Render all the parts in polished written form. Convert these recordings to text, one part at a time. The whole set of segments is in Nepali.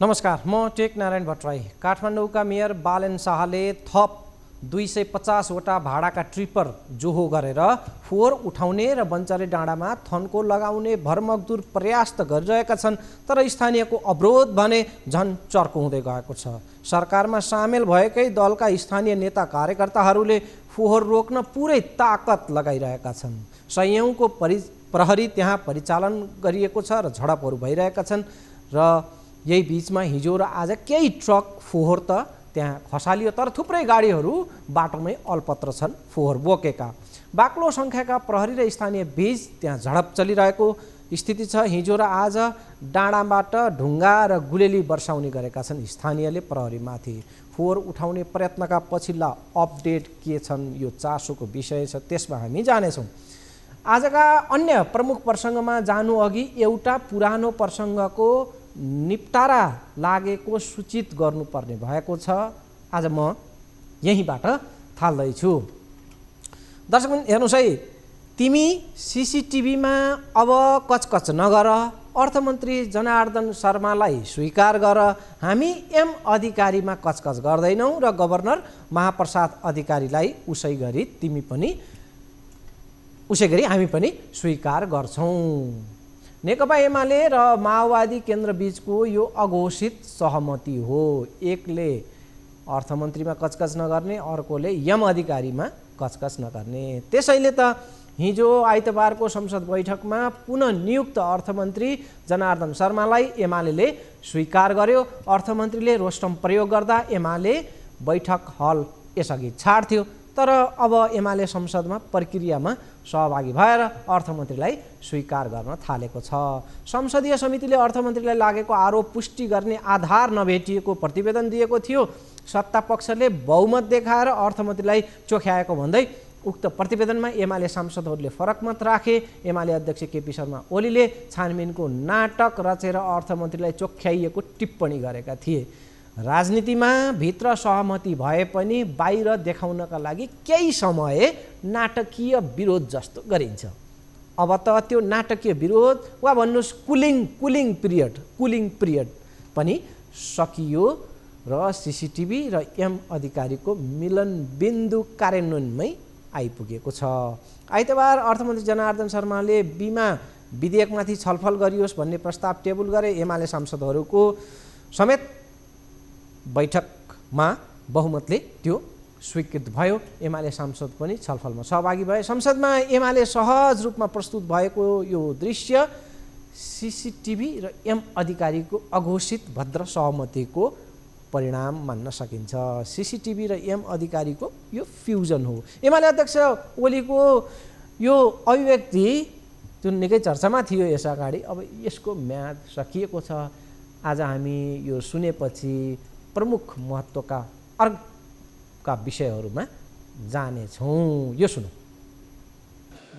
नमस्कार, म टेक नारायण भट्टराई। काठमाडौँका मेयर बालेन शाहले थप 250 वटा भाडाका ट्रिपर जोहो गरेर फोहोर उठाउने र बन्चरे डाँडामा थन्को लगाउने भरमग्दुर प्रयास त गरिरहेका छन्, तर स्थानीयको अवरोध भने झन् चर्को हुँदै गएको छ। सरकारमा सामेल भएकै दलका स्थानीय नेता कार्यकर्ताहरूले फोहोर रोक्न पुरै ताकत लगाइरहेका छन्। सयौंको प्रहरी त्यहाँ परिचालन गरिएको छ र झडपहरू भइरहेका छन् र यही बीचमा हिजो र आज केही ट्रक फोहोर त त्यहाँ खसालियो, तर थुप्रै गाडीहरू बाटोमै अलपत्र छन् फोहोर बोकेका। बाक्लो सङ्ख्याका प्रहरी र स्थानीय बीच त्यहाँ झडप चलिरहेको स्थिति छ। हिजो र आज डाँडाबाट ढुङ्गा र गुलेली वर्षाउने गरेका छन् स्थानीयले प्रहरीमाथि। फोहोर उठाउने प्रयत्नका पछिल्ला अपडेट के छन्, यो चासोको विषय छ, त्यसमा हामी जानेछौँ। आजका अन्य प्रमुख प्रसङ्गमा जानु अघि एउटा पुरानो प्रसङ्गको निपटारा लागेको सूचित गर्नुपर्ने भएको छ। आज म यहीँबाट थाल्दैछु। दर्शकबिन हेर्नुहोस् है, तिमी सीसीटीभीमा अब कचकच नगर, अर्थमन्त्री जनार्दन शर्मालाई स्वीकार गर। हामी एम अधिकारीमा कचकच गर्दैनौँ र गभर्नर महाप्रसाद अधिकारीलाई उसै गरी हामी पनि स्वीकार गर्छौँ। नेकपा एमाले र माओवादी केन्द्र बीचको यो अघोषित सहमति हो। एकले अर्थमन्त्रीमा कचकच नगर्ने, अर्कोले यम अधिकारीमा कचकच नगर्ने। त्यसैले त हिजो आइतबारको संसद बैठकमा पुनः नियुक्त अर्थमन्त्री जनार्दन शर्मालाई एमाले स्वीकार गर्यो। अर्थमन्त्रीले रोस्टम प्रयोग गर्दा एमाले बैठक हल यसअघि छाड्थ्यो, तर अब एमाले संसदमा प्रक्रियामा सहभागी भएर अर्थमन्त्रीलाई स्वीकार गर्न थालेको छ। संसदीय समितिले अर्थमन्त्रीलाई लागेको आरोप पुष्टि गर्ने आधार नभेटिएको प्रतिवेदन दिएको थियो। सत्तापक्षले बहुमत देखाएर अर्थमन्त्रीलाई चोख्याएको भन्दै उक्त प्रतिवेदनमा एमाले सांसदहरूले फरक मत राखे। एमाले अध्यक्ष केपी शर्मा ओलीले छानबिनको नाटक रचेर अर्थमन्त्रीलाई चोख्याइएको टिप्पणी गरेका थिए। राजनीतिमा भित्र सहमति भए पनि बाहिर देखाउनका लागि केही समय नाटकीय विरोध जस्तो गरिन्छ। अब त त्यो नाटकीय विरोध वा भन्नुहोस् कुलिङ पिरियड पनि सकियो र सीसीटीभी र एम अधिकारीको मिलन बिन्दु कार्यान्वयनमै आइपुगेको छ। आइतबार अर्थमन्त्री जनार्दन शर्माले बिमा विधेयकमाथि छलफल गरियोस् भन्ने प्रस्ताव टेबल गरे। एमाले सांसदहरूको समेत बैठकमा बहुमतले त्यो स्वीकृत भयो। एमाले सांसद पनि छलफलमा सहभागी भए। संसदमा एमाले सहज रूपमा प्रस्तुत भएको यो दृश्य सीसीटीभी र एम अधिकारीको अघोषित भद्र सहमतिको परिणाम मान्न सकिन्छ। सीसीटीभी र एम अधिकारीको यो फ्युजन हो। एमाले अध्यक्ष ओलीको यो अभिव्यक्ति जुन निकै चर्चामा थियो यस अगाडि, अब यसको म्याद सकिएको छ। आज हामी यो सुनेपछि प्रमुख महत्त्वका अर्का विषयहरूमा जानेछौँ। यो सुनौ।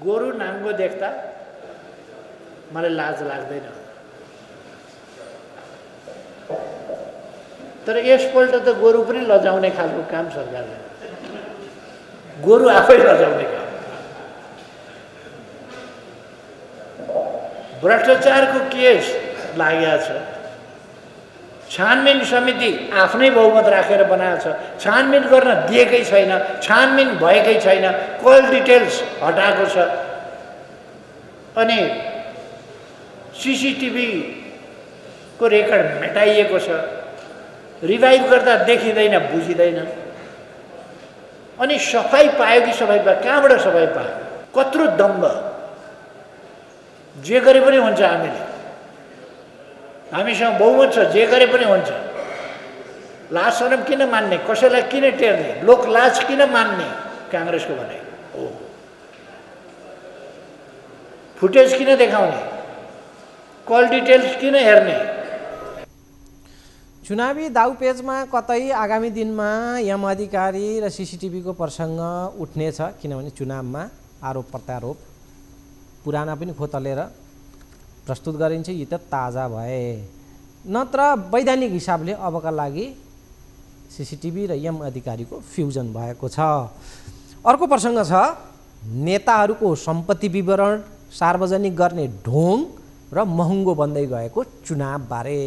गोरु नाङ्गो देख्दा मलाई लाज लाग्दैन, तर यसपल्ट त गोरु पनि लजाउने खालको काम सरकारले, गोरु आफै लजाउने काम। भ्रष्टाचारको केस लागेको छ। छानबिन समिति आफ्नै बहुमत राखेर बनाएको छ, छानबिन गर्न दिएकै छैन, छानबिन भएकै छैन, कल डिटेल्स हटाएको छ। अनि सीसीटीभीको रेकर्ड मेटाइएको छ। रिभाइभ गर्दा देखिँदैन, बुझिँदैन। अनि सफाइ पायो कि सफाइ पायो, कहाँबाट सफाइ पायो? कत्रो दम्ब! जे गरे पनि हुन्छ, हामीसँग बहुमत छ, जे गरे पनि हुन्छ। लाज शरम किन मान्ने, कसैलाई किन टेर्ने, लोक लाज किन मान्ने? काङ्ग्रेसको भने हो। फुटेज किन देखाउने, कल डिटेल्स किन हेर्ने? चुनावी दाउपेचमा कतै आगामी दिनमा यम अधिकारी र सीसीटीभीको प्रसङ्ग उठ्नेछ, किनभने चुनावमा आरोप प्रत्यारोप पुराना पनि खोतलेर प्रस्तुत गरिन्छ। यी त ताजा भए, नत्र वैधानिक हिसाबले अबका लागि सीसीटीभी र एम अधिकारीको फ्युजन भएको छ। अर्को प्रसङ्ग छ नेताहरूको सम्पत्ति विवरण सार्वजनिक गर्ने ढोङ र महँगो बन्दै गएको चुनावबारे।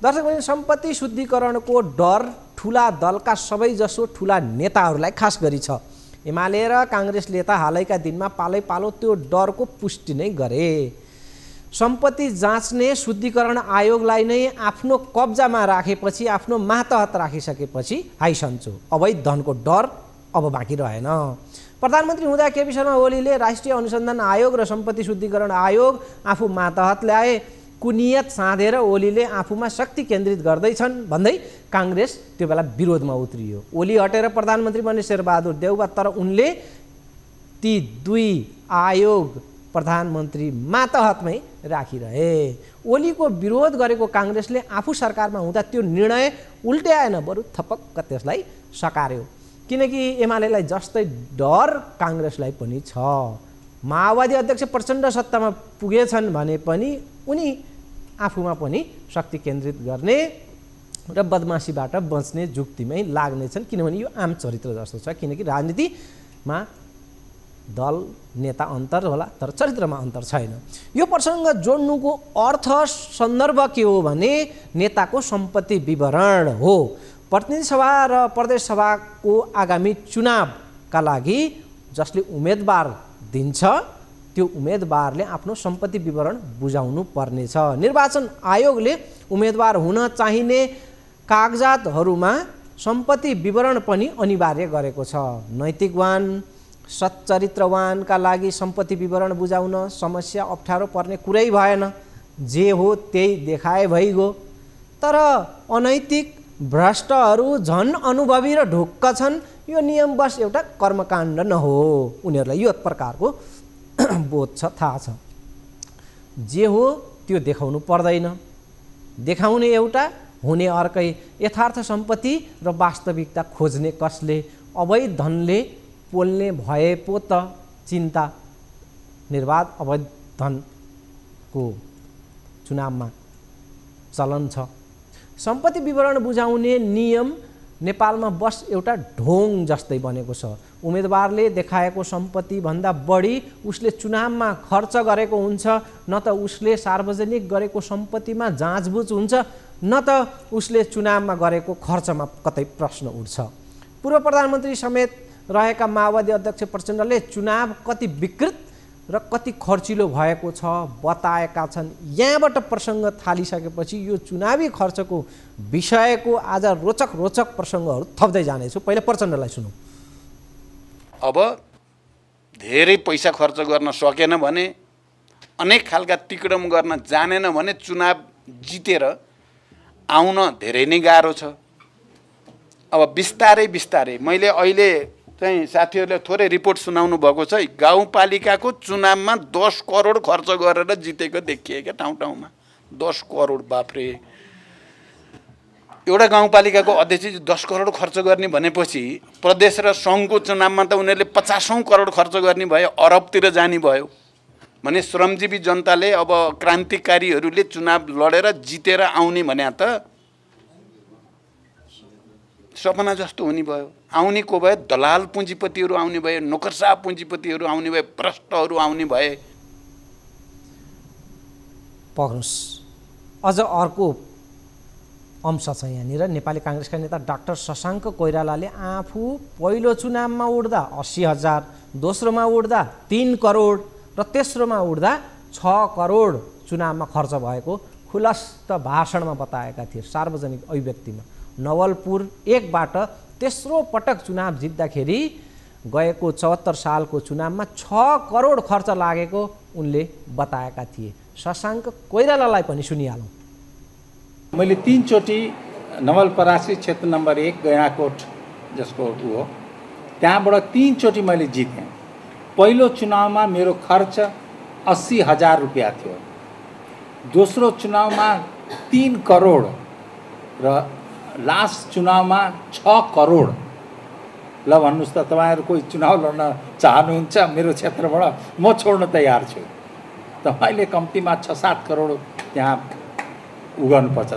दर्शकवृन्द, सम्पत्ति शुद्धिकरणको डर ठुला दलका सबैजसो ठुला नेताहरूलाई खास गरी छ। एमाले र काङ्ग्रेसले त हालैका दिनमा पालै-पालो त्यो डरको पुष्टि नै गरे। सम्पत्ति जाँच्ने शुद्धिकरण आयोगलाई नै आफ्नो कब्जामा राखेपछि, आफ्नो मातहत राखिसकेपछि हाई सन्चो, अवैध धनको डर अब बाँकी रहेन। प्रधानमन्त्री हुँदा केपी शर्मा ओलीले राष्ट्रिय अनुसन्धान आयोग र सम्पत्ति शुद्धिकरण आयोग आफू मातहत ल्याए। कुनियत साँधेर ओलीले आफूमा शक्ति केन्द्रित गर्दैछन् भन्दै काङ्ग्रेस त्यो बेला विरोधमा उत्रियो। ओली हटेर प्रधानमन्त्री बने शेरबहादुर देउवा, तर उनले ती दुई आयोग प्रधानमन्त्री मातहतमै राखिरहे। ओलीको विरोध गरेको काङ्ग्रेसले आफू सरकारमा हुँदा त्यो निर्णय उल्ट्याएन, बरु थपक्क त्यसलाई सकार्यो। किनकि एमालेलाई जस्तै डर काङ्ग्रेसलाई पनि छ। माओवादी अध्यक्ष प्रचण्ड सत्तामा पुगेछन् भने पनि उनी आफूमा पनि शक्ति केन्द्रित गर्ने र बदमासीबाट बच्ने जुक्तिमै लाग्नेछन्, किनभने यो आम चरित्र जस्तो छ। किनकि राजनीतिमा दल नेता अन्तर होला, तर चरित्रमा अन्तर छैन। यो प्रसङ्ग जोड्नुको अर्थ सन्दर्भ के हो भने नेताको सम्पत्ति विवरण हो। प्रतिनिधि सभा र प्रदेश सभाको आगामी चुनावका लागि जसले उम्मेदवार दिन्छ त्यो उम्मेदवारले आफ्नो सम्पत्ति विवरण बुझाउनु पर्नेछ। निर्वाचन आयोगले उम्मेदवार हुन चाहिने कागजातहरूमा सम्पत्ति विवरण पनि अनिवार्य गरेको छ। नैतिकवान, सच्चरित्रवानका लागि सम्पत्ति विवरण बुझाउन समस्या अप्ठ्यारो पर्ने कुरै भएन। जे हो त्यही देखाए भइगयो। तर अनैतिक भ्रष्टहरू झन् अनुभवी र ढुक्क छन्। यो नियम बस एउटा कर्मकाण्ड नहो, उनीहरूलाई यो प्रकारको बोध छ, थाहा छ। जे हो त्यो देखाउनु पर्दैन। देखाउने एउटा, हुने अर्कै। यथार्थ सम्पत्ति र वास्तविकता खोज्ने कसले? अवैध धनले पोल्ने भए पो त चिन्ता। निर्वाध अवैध धनको चुनावमा चलन छ। सम्पत्ति विवरण बुझाउने नियम नेपालमा बस एउटा ढोङ जस्तै बनेको छ। उम्मेदवारले देखाएको सम्पत्तिभन्दा बढी उसले चुनावमा खर्च गरेको हुन्छ, न त उसले सार्वजनिक गरेको सम्पत्तिमा जाँचबुझ हुन्छ, न त उसले चुनावमा गरेको खर्चमा कतै प्रश्न उठ्छ। पूर्व प्रधानमन्त्री समेत रहेका माओवादी अध्यक्ष प्रचण्डले चुनाव कति विकृत र कति खर्चिलो भएको छ बताएका छन्। यहाँबाट प्रसङ्ग थालिसकेपछि यो चुनावी खर्चको विषयको आज रोचक प्रसङ्गहरू थप्दै जानेछु। पहिला प्रचण्डलाई सुनौँ। अब धेरै पैसा खर्च गर्न सकेन भने, अनेक खालका तिक्रम गर्न जानेन भने चुनाव जितेर आउन धेरै नै गाह्रो छ। अब बिस्तारै मैले अहिले चाहिँ साथीहरूले थोरै रिपोर्ट सुनाउनु भएको छ। गाउँपालिकाको चुनावमा 10 करोड खर्च गरेर जितेको देखिए क्या ठाउँ-ठाउँमा। 10 करोड, बाफ्रे। एउटा गाउँपालिकाको अध्यक्ष 10 करोड खर्च गर्ने भनेपछि प्रदेश र सङ्घको चुनावमा त उनीहरूले 50 करोड खर्च गर्ने भयो, अरबतिर जाने भयो भने श्रमजीवी जनताले अब क्रान्तिकारीहरूले चुनाव लडेर जितेर आउने भने त सपना जस्तो हुने भयो। आउने को भए दलाल पुँजीपतिहरू आउने भए, नोकरसाह पुँजीपतिहरू आउने भए, भ्रष्टहरू आउने भए। पक्नुहोस्, अझ अर्को अंश छ यहाँनिर। नेपाली काङ्ग्रेसका नेता डाक्टर शशाङ्क कोइरालाले आफू पहिलो चुनावमा उठ्दा 80,000, दोस्रोमा उठ्दा 3 करोड र तेस्रोमा उठ्दा 6 करोड चुनावमा खर्च भएको खुलस्त भाषणमा बताएका थिए, सार्वजनिक अभिव्यक्तिमा। नवलपुर 1बाट तेस्रो पटक चुनाव जित्दाखेरि गएको 74 सालको चुनावमा 6 करोड खर्च लागेको उनले बताएका थिए। शशाङ्क कोइरालालाई पनि सुनिहालौँ। मैले 3 चोटि नवलपरासी क्षेत्र नम्बर 1 गैँडाकोट जसको हो त्यहाँबाट 3 चोटि मैले जितेँ। पहिलो चुनावमा मेरो खर्च 80,000 रुपियाँ थियो। दोस्रो चुनावमा 3 करोड र लास्ट चुनावमा 6 करोड। ल भन्नुहोस् त, तपाईँहरू कोही चुनाव लड्न चाहनुहुन्छ मेरो क्षेत्रबाट? म छोड्न तयार छु। तपाईँले कम्तीमा 6-7 करोड त्यहाँ उगाउनुपर्छ।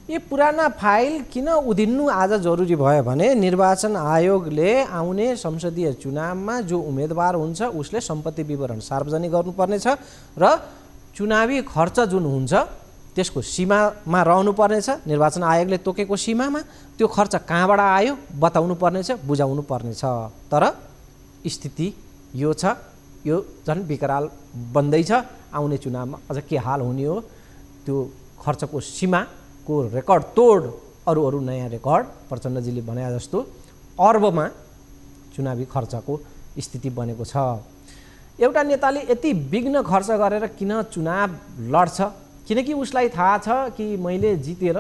यो पुराना फाइल किन उधिन्नु आज जरुरी भयो भने निर्वाचन आयोगले आउने संसदीय चुनावमा जो उम्मेदवार हुन्छ उसले सम्पत्ति विवरण सार्वजनिक गर्नुपर्नेछ र चुनावी खर्च जुन हुन्छ त्यसको सीमामा रहनुपर्नेछ, निर्वाचन आयोगले तोकेको सीमामा। त्यो खर्च कहाँबाट आयो बताउनु पर्नेछ, बुझाउनु पर्नेछ। तर स्थिति यो छ, यो झन् विकराल बन्दैछ। आउने चुनावमा अझ के हाल हुने हो, त्यो खर्चको सीमाको रेकर्ड तोड अरू नयाँ रेकर्ड प्रचण्डजीले भने जस्तो अर्बमा चुनावी खर्चको स्थिति बनेको छ। एउटा नेताले यति विघ्न खर्च गरेर किन चुनाव लड्छ? किनकि उसलाई थाहा छ कि मैले जितेर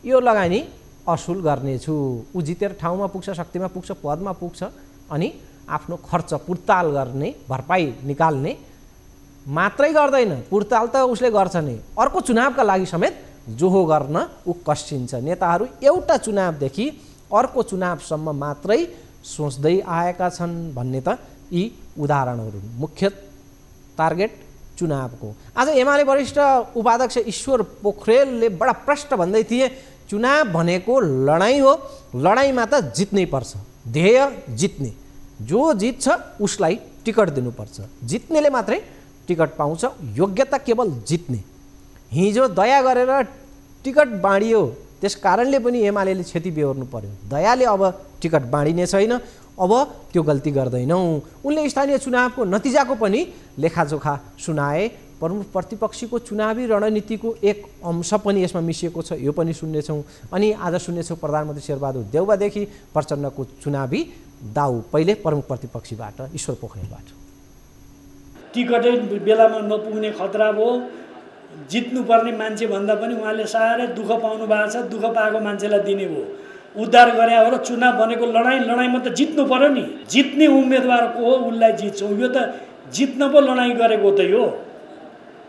यो लगानी असुल गर्नेछु। ऊ जितेर ठाउँमा पुग्छ, शक्तिमा पुग्छ, पदमा पुग्छ, अनि आफ्नो खर्च पुर्ताल गर्ने, भरपाई निकाल्ने मात्रै गर्दैन, पुर्ताल त उसले गर्छ नै, अर्को चुनावका लागि समेत जोहो गर्न ऊ कसिन्छ। नेताहरू एउटा चुनावदेखि अर्को चुनावसम्म मात्रै सोच्दै आएका छन् भन्ने त यी उदाहरणहरू। मुख्य टार्गेट चुनावको। आज एमाले वरिष्ठ उपाध्यक्ष ईश्वर पोखरेलले बडा प्रष्ट भन्दै थिए, चुनाव भनेको लडाइँ हो, लडाइँमा त जित्नै पर्छ, ध्येय जित्ने, जो जित्छ उसलाई टिकट दिनुपर्छ, जित्नेले मात्रै टिकट पाउँछ, योग्यता केवल जित्ने। हिजो दया गरेर टिकट बाँडियो, त्यस कारणले पनि एमालेले क्षति बेहोर्नु पर्यो। दयाले अब टिकट बाँडिने छैन, अब त्यो गल्ती गर्दैनौँ। उनले स्थानीय चुनावको नतिजाको पनि लेखाजोखा सुनाए। प्रमुख प्रतिपक्षीको चुनावी रणनीतिको एक अंश पनि यसमा मिसिएको छ, यो पनि सुन्नेछौँ। अनि आज सुन्नेछौँ प्रधानमन्त्री शेरबहादुर देउवादेखि प्रचण्डको चुनावी दाउ, पहिले प्रमुख प्रतिपक्षीबाट ईश्वर पोखरेलबाट। टिकटै बेलामा नपुग्ने खतरा भयो, जित्नुपर्ने मान्छे भन्दा पनि उहाँले साह्रै दुःख पाउनु भएको छ, दुःख पाएको मान्छेलाई दिने भयो, उद्धार गरे हो र चुनाव भनेको लडाइँमा त जित्नु पर्यो नि, जित्ने उम्मेदवार को हो उसलाई जित्छौँ, यो त जित्न पो लडाइँ गरेको त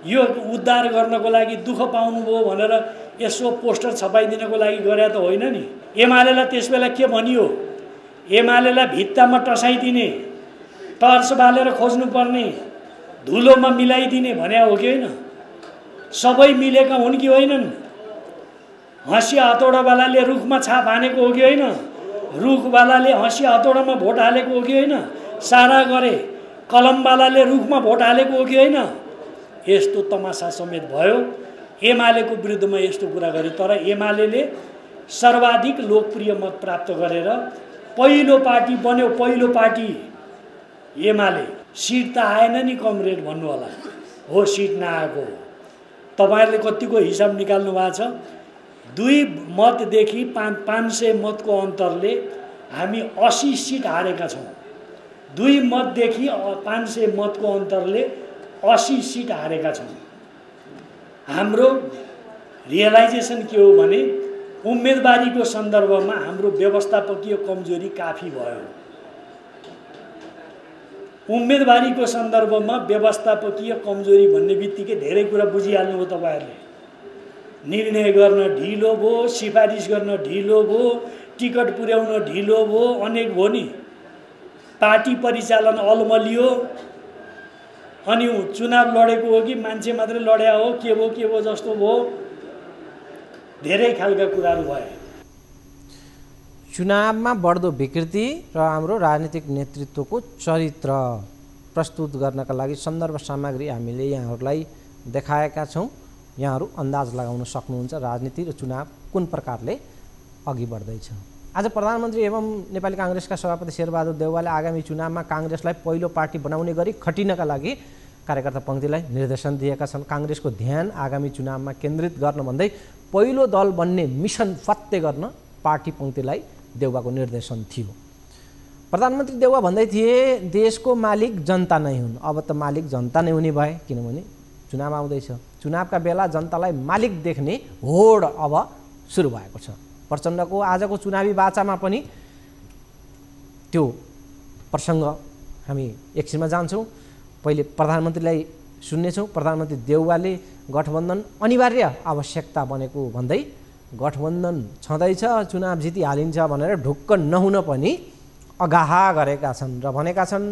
यो उद्धार गर्नको लागि दुःख पाउनुभयो भनेर यसो पोस्टर छपाइदिनको लागि गरे त होइन नि। एमालेलाई त्यस बेला के भनियो, एमालेलाई भित्तामा टसाइदिने, टर्च बालेर खोज्नुपर्ने, धुलोमा मिलाइदिने भने हो कि होइन? सबै मिलेका हुन् कि होइनन्? हँसिया हतौडावालाले रुखमा छाप हानेको हो कि होइन? रुखवालाले हँसिया हतौडामा भोट हालेको हो कि होइन? सारा गरे कलमवालाले रुखमा भोट हालेको हो कि होइन? यस्तो तमासा समेत भयो। एमालेको विरुद्धमा यस्तो कुरा गरे, तर एमालेले सर्वाधिक लोकप्रिय मत प्राप्त गरेर पहिलो पार्टी बन्यो। पहिलो पार्टी एमाले। सिट त आएन नि कमरेड भन्नु होला, हो सिट नआएको। तपाईँहरूले कतिको हिसाब निकाल्नु भएको छ? 2 मतदेखि 500 मतको अन्तरले हामी 80 सिट हारेका छौँ। 2 मतदेखि 500 मतको अन्तरले 80 सिट हारेका छौँ। हाम्रो रियलाइजेसन के हो भने उम्मेदवारीको सन्दर्भमा हाम्रो व्यवस्थापकीय कमजोरी काफी भयो। उम्मेदवारीको सन्दर्भमा व्यवस्थापकीय कमजोरी भन्ने बित्तिकै धेरै कुरा बुझिहाल्नु हो तपाईँहरूले। निर्णय गर्न ढिलो भयो, सिफारिस गर्न ढिलो भयो, टिकट पुर्याउन ढिलो भयो, अनेक भयो नि। पार्टी परिचालन अलमलियो, अनि चुनाव लडेको हो कि मान्छे मात्रै लड्या हो, के भयो जस्तो भयो, धेरै खालका कुराहरू भए। चुनावमा बढ्दो विकृति र हाम्रो राजनीतिक नेतृत्वको चरित्र प्रस्तुत गर्नका लागि सन्दर्भ सामग्री हामीले यहाँहरूलाई देखाएका छौँ। यहाँहरू अन्दाज लगाउन सक्नुहुन्छ राजनीति र चुनाव कुन प्रकारले अघि बढ्दैछ। आज प्रधानमन्त्री एवं नेपाली काङ्ग्रेसका सभापति शेरबहादुर देउवाले आगामी चुनावमा काङ्ग्रेसलाई पहिलो पार्टी बनाउने गरी खटिनका लागि कार्यकर्ता पङ्क्तिलाई निर्देशन दिएका छन्। काङ्ग्रेसको ध्यान आगामी चुनावमा केन्द्रित गर्न भन्दै पहिलो दल बन्ने मिसन फत्ते गर्न पार्टी पङ्क्तिलाई देउवाको निर्देशन थियो। प्रधानमन्त्री देउवा भन्दै थिए देशको मालिक जनता नै हुन्। अब त मालिक जनता नै हुने भए, किनभने चुनाव आउँदैछ। चुनावका बेला जनतालाई मालिक देख्ने होड अब सुरु भएको छ। प्रचण्डको आजको चुनावी बाचामा पनि त्यो प्रसङ्ग हामी एकछिनमा जान्छौँ। पहिले प्रधानमन्त्रीलाई सुन्नेछौँ। प्रधानमन्त्री देउवाले गठबन्धन अनिवार्य आवश्यकता बनेको भन्दै गठबन्धन छँदैछ, चुनाव जितिहालिन्छ भनेर ढुक्क नहुन पनि अगाहा गरेका छन् र भनेका छन्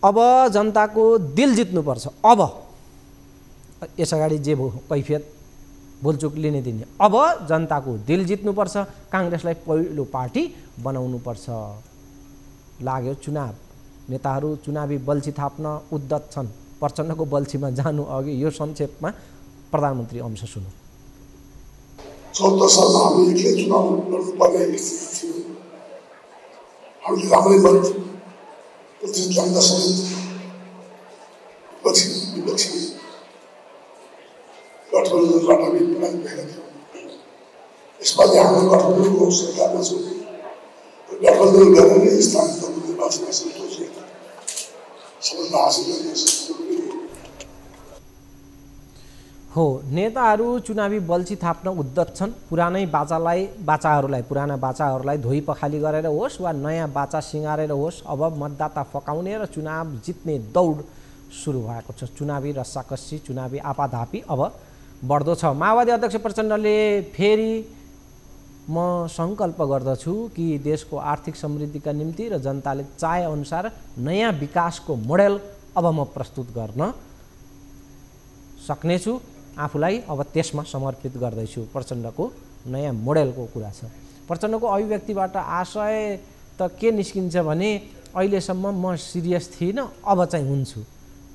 अब जनताको दिल जित्नुपर्छ। अब यसअगाडि जे भयो कैफियत भुलचुक लिने दिने, अब जनताको दिल जित्नुपर्छ, काङ्ग्रेसलाई पहिलो पार्टी बनाउनुपर्छ। लाग्यो चुनाव, नेताहरू चुनावी बल्छी थाप्न उद्यत छन्। प्रचण्डको बल्छीमा जानु अघि यो संक्षेपमा प्रधानमन्त्री अंश सुनौँ। 74 सालमा हामी एक्लै चुनाव लड्नुपर्ने स्थिति थियो। हामीले राम्रै मत प्रतिशत ल्याउँदा समेत विपक्षी गठबन्धनबाट हामी पराजित भएका थियौँ। यसपालि हाम्रो गठबन्धनको सरकारमा छौँ। गठबन्धन गरेर नै स्थानीय तहको निर्वाचन हासिल गरिएको सफलता हासिल गर्ने हो। नेताहरू चुनावी बल्छी थाप्न उद्यत छन्। पुराना बाचाहरूलाई धोइ पखाली गरेर होस् वा नयाँ बाचा सिँगारेर होस्, अब मतदाता फकाउने र चुनाव जित्ने दौड सुरु भएको छ। चुनावी रस्साकस्सी, चुनावी आपाधापी अब बढ्दो छ। माओवादी अध्यक्ष प्रचण्डले फेरि म सङ्कल्प गर्दछु कि देशको आर्थिक समृद्धिका निम्ति र जनताले चाहे अनुसार नयाँ विकासको मोडेल अब म प्रस्तुत गर्न सक्नेछु, आफूलाई अब त्यसमा समर्पित गर्दैछु। प्रचण्डको नयाँ मोडेलको कुरा छ। प्रचण्डको अभिव्यक्तिबाट आशय त के निस्किन्छ भने अहिलेसम्म म सिरियस थिइनँ, अब चाहिँ हुन्छु।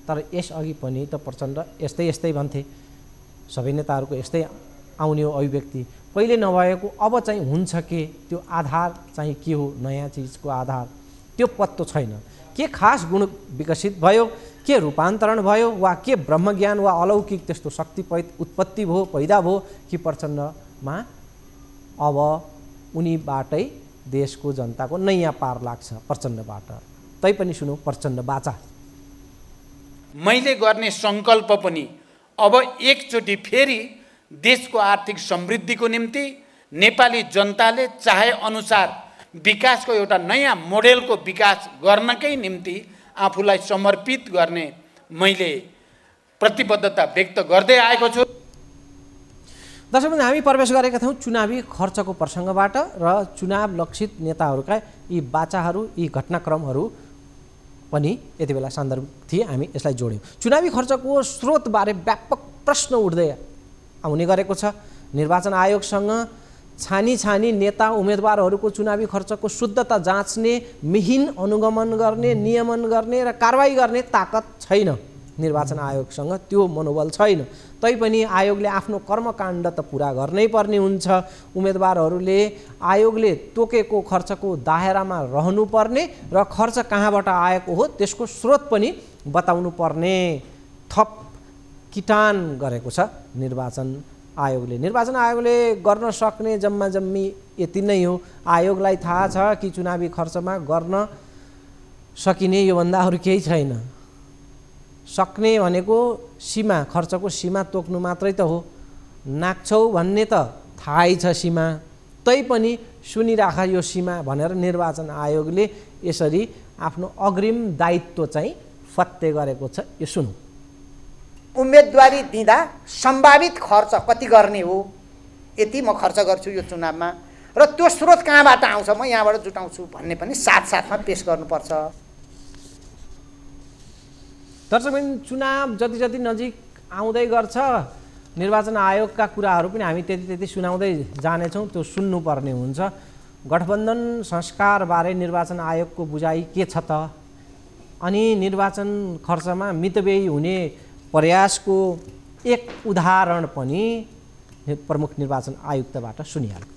तर यसअघि पनि त प्रचण्ड यस्तै भन्थे। सबै नेताहरूको यस्तै आउने हो अभिव्यक्ति। पहिले नभएको अब चाहिँ हुन्छ के, त्यो आधार चाहिँ के हो, नयाँ चिजको आधार त्यो पत्तो छैन। के खास गुण विकसित भयो, के रूपान्तरण भयो, वा के ब्रह्मज्ञान वा अलौकिक त्यस्तो शक्ति उत्पत्ति भयो, पैदा भयो कि प्रचण्डमा अब उनीबाटै देशको जनताको नयाँ पार लाग्छ प्रचण्डबाट। तैपनि सुनौ प्रचण्ड बाचा। मैले गर्ने सङ्कल्प पनि अब एकचोटि फेरि देशको आर्थिक समृद्धिको निम्ति नेपाली जनताले चाहे अनुसार विकासको एउटा नयाँ मोडेलको विकास गर्नकै निम्ति आफूलाई समर्पित गर्ने मैले प्रतिबद्धता व्यक्त गर्दै आएको छु। दर्शकवृन्द, हामी प्रवेश गरेका थियौँ चुनावी खर्चको प्रसङ्गबाट र चुनाव लक्षित नेताहरूका यी बाचाहरू, यी घटनाक्रमहरू पनि यति बेला सान्दर्भिक थिए। हामी यसलाई जोड्यौँ। चुनावी खर्चको स्रोतबारे व्यापक प्रश्न उठ्दै आउने गरेको छ। निर्वाचन आयोगसँग छानी नेता उम्मेदवारहरूको चुनावी खर्चको शुद्धता जाँच्ने, मिहिन अनुगमन गर्ने, नियमन गर्ने र कारबाही गर्ने ताकत छैन। निर्वाचन आयोगसँग त्यो मनोबल छैन। तैपनि आयोगले आफ्नो कर्मकाण्ड त पुरा गर्नै पर्ने हुन्छ। उम्मेदवारहरूले आयोगले तोकेको खर्चको दायरामा रहनुपर्ने र खर्च कहाँबाट आएको हो त्यसको स्रोत पनि बताउनु पर्ने थप किटान गरेको छ निर्वाचन आयोगले। निर्वाचन आयोगले गर्न सक्ने जम्मा जम्मी यति नै हो। आयोगलाई थाहा छ कि चुनावी खर्चमा गर्न सकिने योभन्दा अरू केही छैन। सक्ने भनेको सीमा, खर्चको सीमा तोक्नु मात्रै त हो। नाक्छौ भन्ने त थाहै छ सीमा, तैपनि सुनिराख यो सीमा भनेर निर्वाचन आयोगले यसरी आफ्नो अग्रिम दायित्व चाहिँ फत्ते गरेको छ। यो सुनौ। उम्मेदवारी दिँदा सम्भावित खर्च कति गर्ने हो, यति म खर्च गर्छु यो चुनावमा, र त्यो स्रोत कहाँबाट आउँछ, म यहाँबाट जुटाउँछु भन्ने पनि साथसाथमा पेश गर्नुपर्छ। दर्शकबिन, चुनाव जति जति नजिक आउँदै गर्छ निर्वाचन आयोगका कुराहरू पनि हामी त्यति सुनाउँदै जानेछौँ। त्यो सुन्नुपर्ने हुन्छ। गठबन्धन संस्कारबारे निर्वाचन आयोगको बुझाइ के छ त? अनि निर्वाचन खर्चमा मितव्ययी हुने प्रयासको एक उदाहरण पनि प्रमुख निर्वाचन आयुक्तबाट सुनिहाल्नु।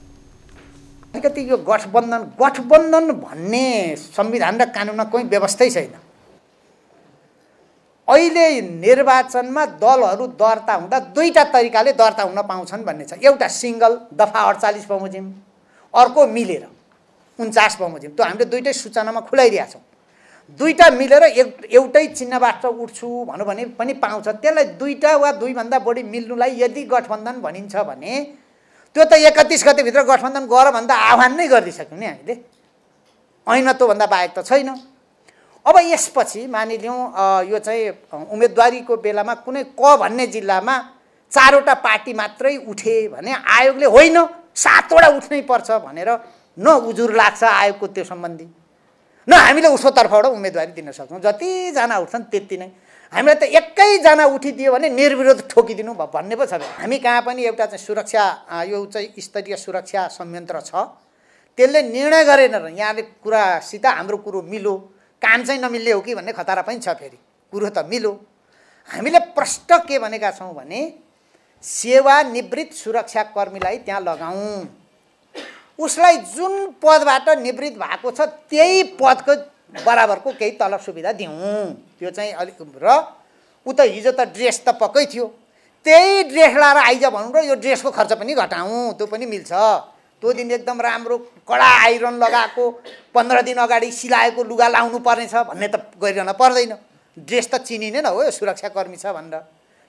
अलिकति यो गठबन्धन भन्ने संविधान र कानुनमा कुनै व्यवस्थै छैन। अहिले निर्वाचनमा दलहरू दर्ता हुँदा दुईटा तरिकाले दर्ता हुन पाउँछन् भन्ने छ। एउटा सिङ्गल दफा 48 बमोजिम, अर्को मिलेर 49 बमोजिम। त्यो हामीले दुईटै सूचनामा खुलाइदिएका छौँ। दुईटा मिलेर एउटै चिन्हबाट उठ्छु भन्नु भने पनि पाउँछ। त्यसलाई दुईटा वा दुईभन्दा बढी मिल्नुलाई यदि गठबन्धन भनिन्छ भने त्यो त 31 गतेभित्र गठबन्धन गर भन्दा आह्वान नै गरिदिइसक्यौँ नि हामीले। ऐन त्योभन्दा बाहेक त छैन। अब यसपछि मानिलिउँ यो चाहिँ उम्मेदवारीको बेलामा कुनै क भन्ने जिल्लामा 4वटा पार्टी मात्रै उठे भने आयोगले होइन 7वटा उठ्नै पर्छ भनेर न उजुर लाग्छ आयोगको त्यो सम्बन्धी, न हामीले उसको तर्फबाट उम्मेदवारी दिन सक्छौँ। जतिजना उठ्छन् त्यति नै। हामीलाई त एकैजना उठिदियो भने निर्विरोध ठोकिदिनु भन्ने पो छ। हामी कहाँ पनि एउटा चाहिँ सुरक्षा, यो चाहिँ स्तरीय सुरक्षा संयन्त्र छ। त्यसले निर्णय गरेन र यहाँले कुरासित हाम्रो कुरो मिलो, काम चाहिँ नमिल्ने हो कि भन्ने खतरा पनि छ। फेरि कुरो त मिलो। हामीले प्रष्ट के भनेका छौँ भने सेवानिवृत्त सुरक्षाकर्मीलाई त्यहाँ लगाउँ, उसलाई जुन पदबाट निवृत्त भएको छ त्यही पदको बराबरको केही तलब सुविधा दिउँ। त्यो चाहिँ अलिक र उ त हिजो त ड्रेस त पक्कै थियो, त्यही ड्रेस लाएर आइज भनौँ र यो ड्रेसको खर्च पनि घटाउँ, त्यो पनि मिल्छ। त्यो दिन एकदम राम्रो कडा आइरन लगाएको 15 दिन अगाडि सिलाएको लुगा लाउनु पर्नेछ भन्ने त गरिरहन पर्दैन। ड्रेस त चिनिने न हो यो सुरक्षाकर्मी छ भनेर।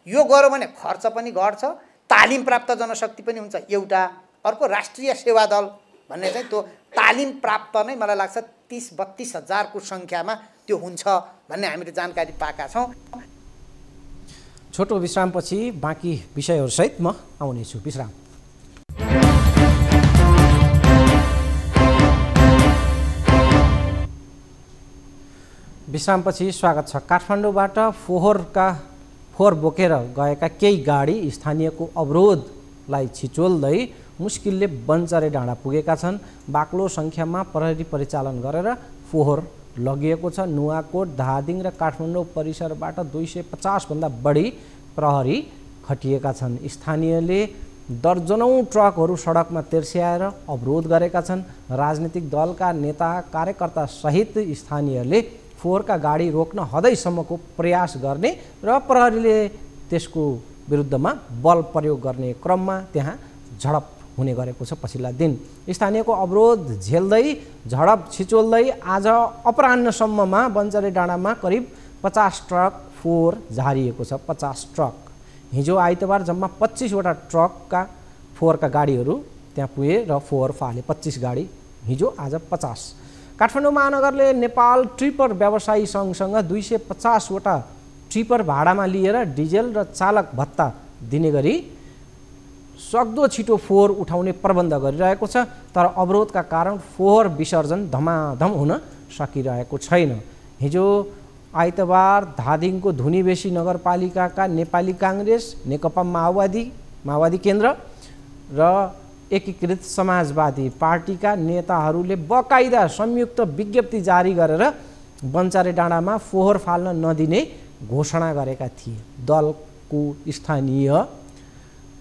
यो गर्यो भने खर्च पनि घट्छ, तालिम प्राप्त जनशक्ति पनि हुन्छ एउटा। अर्को राष्ट्रिय सेवा दल भन्ने चाहिँ त्यो तालिम प्राप्त नै मलाई लाग्छ 30-32 हजारको सङ्ख्यामा त्यो हुन्छ भन्ने हामीले जानकारी पाएका छौँ। छोटो विश्रामपछि बाँकी विषयहरूसहित म आउनेछु। विश्राम। विश्रामपछि स्वागत छ। काठमाडौँबाट फोहोर बोकेर गएका केही गाडी स्थानीयको अवरोधलाई छिचोल्दै मुस्किलले बन्चरे डाँडा पुगेका छन्। बाक्लो सङ्ख्यामा प्रहरी परिचालन गरेर फोहोर लगिएको छ। नुवाकोट, धादिङ र काठमाडौँ परिसरबाट 250 भन्दा बढी प्रहरी खटिएका छन्। स्थानीयले दर्जनौं ट्रकहरू सडकमा तेर्स्याएर अवरोध गरेका छन्। राजनीतिक दलका नेता कार्यकर्ता सहित स्थानीयले फोहोरका गाडी रोक्न हदैसम्मको प्रयास गर्ने र प्रहरीले त्यसको विरुद्धमा बल प्रयोग गर्ने क्रममा त्यहाँ झडप हुने गरेको छ। पछिल्ला दिन स्थानीयको अवरोध झेल्दै झडप छिचोल्दै आज अपराह्नसम्ममा बन्चरे डाँडामा करिब 50 ट्रक फोहोर झारिएको छ। 50 ट्रक। हिजो आइतबार जम्मा 25 वटा ट्रकका फोहोरका गाडीहरू त्यहाँ पुगे र फोहोर फाले। 25 गाडी हिजो, आज 50। काठमाडौँ महानगरले नेपाल ट्रिपर व्यवसायी सङ्घसँग 250 वटा ट्रिपर भाडामा लिएर डिजेल र चालक भत्ता दिने गरी सक्दो छिटो फोहोर उठाउने प्रबन्ध गरिरहेको छ। तर अवरोधका कारण फोहोर विसर्जन धमाधम हुन सकिरहेको छैन। हिजो आइतबार धादिङको धुनीबेसी नगरपालिकाका नेपाली काङ्ग्रेस, नेकपा माओवादी केन्द्र र एकीकृत समाजवादी पार्टीका नेताहरूले बकाइदा संयुक्त विज्ञप्ति जारी गरेर बन्चरे डाँडामा फोहोर फाल्न नदिने घोषणा गरेका थिए। दलको स्थानीय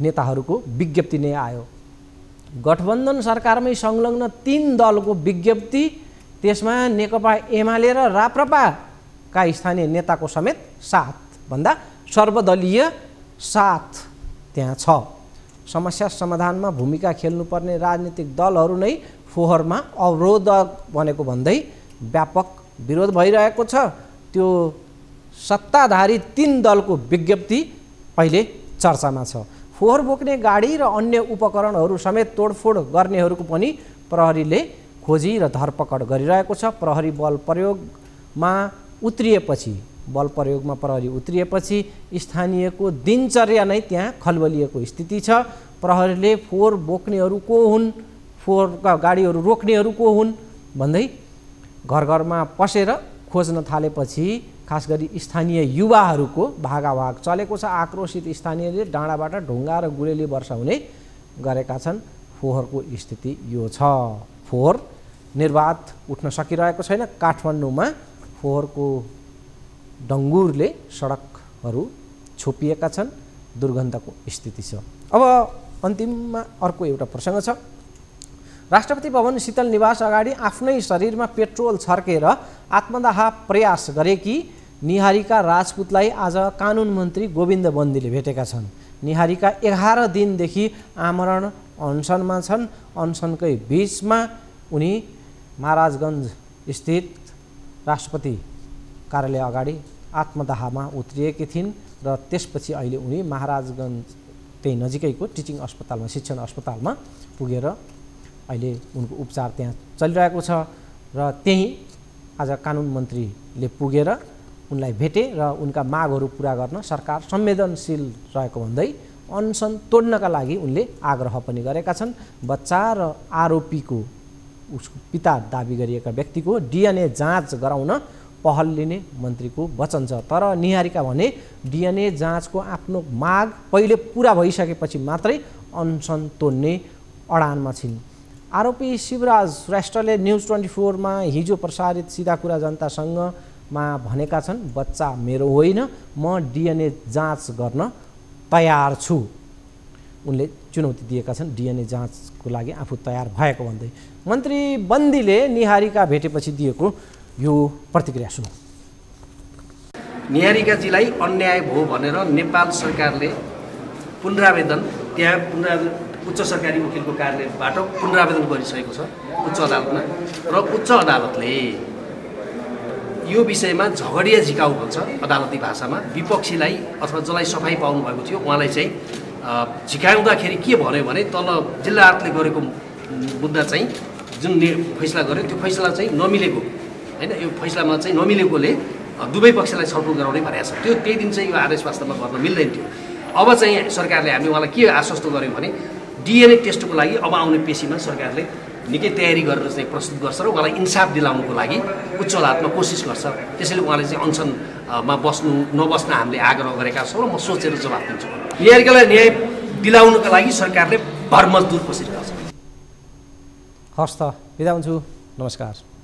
नेताहरूको विज्ञप्ति नै आयो। गठबन्धन सरकारमै संलग्न 3 दलको विज्ञप्ति, त्यसमा नेकपा एमाले र राप्रपाका स्थानीय नेताको समेत साथ भन्दा सर्वदलीय साथ त्यहाँ छ। समस्या समाधानमा भूमिका खेल्नुपर्ने राजनीतिक दलहरू नै फोहोरमा अवरोधक भनेको भन्दै व्यापक विरोध भइरहेको छ। त्यो सत्ताधारी 3 दलको विज्ञप्ति पहिले चर्चामा छ। फोहोर बोक्ने गाडी र अन्य उपकरणहरू समेत तोडफोड गर्नेहरूको पनि प्रहरीले खोजी र धरपकड गरिरहेको छ। प्रहरी बल प्रयोगमा उत्रिएपछि स्थानीयको दिनचर्या नै त्यहाँ खलबलिएको स्थिति छ। प्रहरीले फोहोर बोक्नेहरू को हुन्, फोहोरका गाडीहरू रोक्नेहरू को हुन् भन्दै घर घरमा पसेर खोज्न थालेपछि खास गरी स्थानीय युवाहरूको भागाभाग चलेको छ। आक्रोशित स्थानीयले डाँडाबाट ढुङ्गा र गुलेली वर्षाउने गरेका छन्। फोहोरको स्थिति यो छ। फोहोर निर्वाध उठ्न सकिरहेको छैन। काठमाडौँमा फोहोरको डङ्गुरले सडकहरू छोपिएका छन्। दुर्गन्धको स्थिति छ। अब अन्तिममा अर्को एउटा प्रसङ्ग छ। राष्ट्रपति भवन शीतल निवास अगाडि आफ्नै शरीरमा पेट्रोल छर्केर आत्मदाह प्रयास गरेकी निहारिका राजपूतलाई आज कानुन मन्त्री गोविन्द बन्दीले भेटेका छन्। निहारिका 11 दिनदेखि आमरण अनसनमा छन्। अनसनकै बीचमा उनी महाराजगञ्ज स्थित राष्ट्रपति कार्यालय अगाडि आत्मदाहमा उत्रिएकी थिइन् र त्यसपछि अहिले उनी महाराजगञ्ज त्यही नजिकैको टिचिङ अस्पतालमा, शिक्षण अस्पतालमा पुगेर अहिले उनको उपचार त्यहाँ चलिरहेको छ र त्यही आज कानुन मन्त्रीले पुगेर उनलाई भेटे र उनका मागहरू पुरा गर्न सरकार संवेदनशील रहेको भन्दै अनसन तोड्नका लागि उनले आग्रह पनि गरेका छन्। बच्चा र आरोपीको उसको पिता दाबी गरिएका व्यक्तिको DNA जाँच गराउन पहल लिने मन्त्रीको वचन छ। तर निहारिका भने DNA जाँचको आफ्नो माग पहिले पुरा भइसकेपछि मात्रै अनसन तोड्ने अडानमा छिन्। आरोपी शिवराज श्रेष्ठले न्युज 24 मा हिजो प्रसारित सिधा कुरा जनतासँगमा भनेका छन्, बच्चा मेरो होइन, म DNA जाँच गर्न तयार छु उनले चुनौती दिएका छन् डिएनए जाँचको लागि आफू तयार भएको भन्दै। मन्त्री बन्दीले निहारिका भेटेपछि दिएको यो प्रतिक्रिया सुनौँ। निहारिकाजीलाई अन्याय भयो भनेर नेपाल सरकारले पुनरावेदन त्यहाँ उच्च सरकारी वकिलको कार्यालयबाट पुनरावेदन गरिसकेको छ उच्च अदालतमा र उच्च अदालतले यो विषयमा झगडिया झिकाउ भन्छ अदालती भाषामा विपक्षीलाई अथवा जसलाई सफाई पाउनु भएको थियो उहाँलाई चाहिँ झिकाउँदाखेरि के भन्यो भने तल जिल्ला आयोगले गरेको मुद्दा चाहिँ जुन फैसला गर्यो त्यो फैसला चाहिँ नमिलेको हैन यो फैसलामा चाहिँ नमिलेकोले दुवै पक्षलाई छलफल गराउने भनेको छ। त्यो त्यही दिन चाहिँ यो आदेश वास्तवमा गर्न मिल्दैन थियो। अब चाहिँ सरकारले हामीले उहाँलाई के आश्वस्त गर्यौँ भने डिएनए टेस्टको लागि अब आउने पेशीमा सरकारले निकै तयारी गरेर चाहिँ प्रस्तुत गर्छ र उहाँलाई इन्साफ दिलाउनुको लागि उच्च अदालतमा कोसिस गर्छ। त्यसैले उहाँले चाहिँ अनसनमा बस्नु नबस्न हामीले आग्रह गरेका छौँ र म सोचेर जवाफ दिन्छु। निहारिकालाई न्याय दिलाउनुको लागि सरकारले भरमजदुर कोसिस गर्छ। हस् त बिदा हुन्छु। नमस्कार।